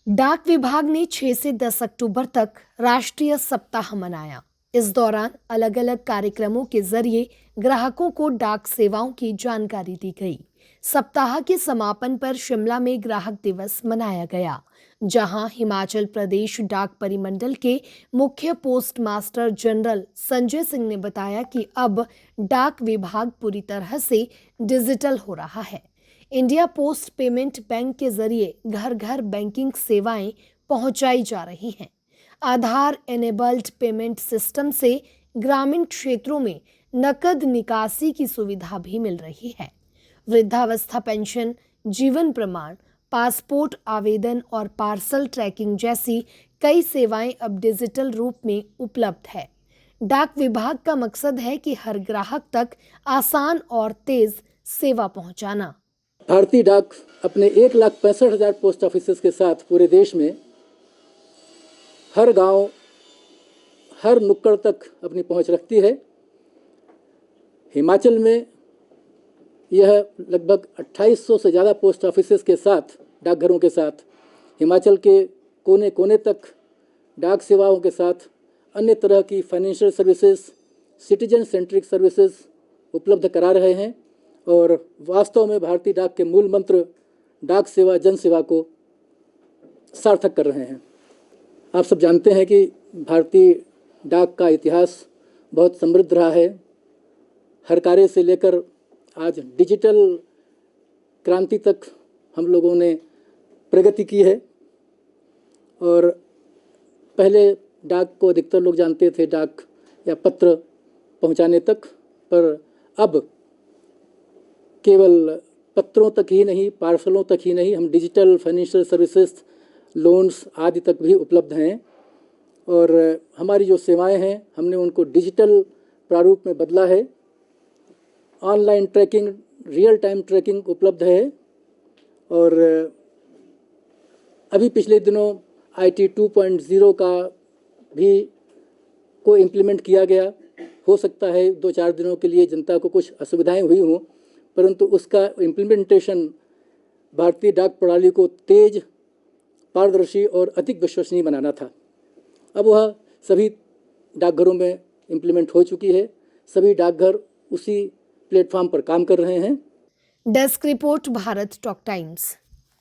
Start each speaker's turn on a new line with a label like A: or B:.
A: डाक विभाग ने 6 से 10 अक्टूबर तक राष्ट्रीय सप्ताह मनाया। इस दौरान अलग अलग कार्यक्रमों के जरिए ग्राहकों को डाक सेवाओं की जानकारी दी गई। सप्ताह के समापन पर शिमला में ग्राहक दिवस मनाया गया, जहां हिमाचल प्रदेश डाक परिमंडल के मुख्य post master general Sanjay Singh ने बताया कि अब डाक विभाग पूरी तरह से डिजिटल हो रहा है। इंडिया पोस्ट पेमेंट बैंक के जरिए घर घर बैंकिंग सेवाएं पहुंचाई जा रही हैं। आधार एनेबल्ड पेमेंट सिस्टम से ग्रामीण क्षेत्रों में नकद निकासी की सुविधा भी मिल रही है। वृद्धावस्था पेंशन, जीवन प्रमाण, पासपोर्ट आवेदन और पार्सल ट्रैकिंग जैसी कई सेवाएं अब डिजिटल रूप में उपलब्ध है। डाक विभाग का मकसद है कि हर ग्राहक तक आसान और तेज सेवा पहुंचाना।
B: भारतीय डाक अपने 1,65,000 पोस्ट ऑफिसेज के साथ पूरे देश में हर गांव, हर नुक्कड़ तक अपनी पहुंच रखती है। हिमाचल में यह लगभग 2800 से ज़्यादा पोस्ट ऑफिसेज के साथ, डाकघरों के साथ, हिमाचल के कोने कोने तक डाक सेवाओं के साथ अन्य तरह की financial services, citizen centric services उपलब्ध करा रहे हैं और वास्तव में भारतीय डाक के मूल मंत्र डाक सेवा जन सेवा को सार्थक कर रहे हैं। आप सब जानते हैं कि भारतीय डाक का इतिहास बहुत समृद्ध रहा है। हर कार्य से लेकर आज डिजिटल क्रांति तक हम लोगों ने प्रगति की है। और पहले डाक को अधिकतर लोग जानते थे डाक या पत्र पहुंचाने तक, पर अब केवल पत्रों तक ही नहीं, पार्सलों तक ही नहीं, हम डिजिटल फाइनेंशियल सर्विसेज, लोन्स आदि तक भी उपलब्ध हैं। और हमारी जो सेवाएं हैं हमने उनको डिजिटल प्रारूप में बदला है। Online tracking, real time tracking उपलब्ध है। और अभी पिछले दिनों IT 2.0 का भी को इम्प्लीमेंट किया गया। हो सकता है 2-4 दिनों के लिए जनता को कुछ असुविधाएं हुई हों, परंतु उसका इम्प्लीमेंटेशन भारतीय डाक प्रणाली को तेज, पारदर्शी और अधिक विश्वसनीय बनाना था। अब वह सभी डाकघरों में इम्प्लीमेंट हो चुकी है। सभी डाकघर उसी प्लेटफॉर्म पर काम कर रहे हैं।
A: Desk report, Bharat talk times.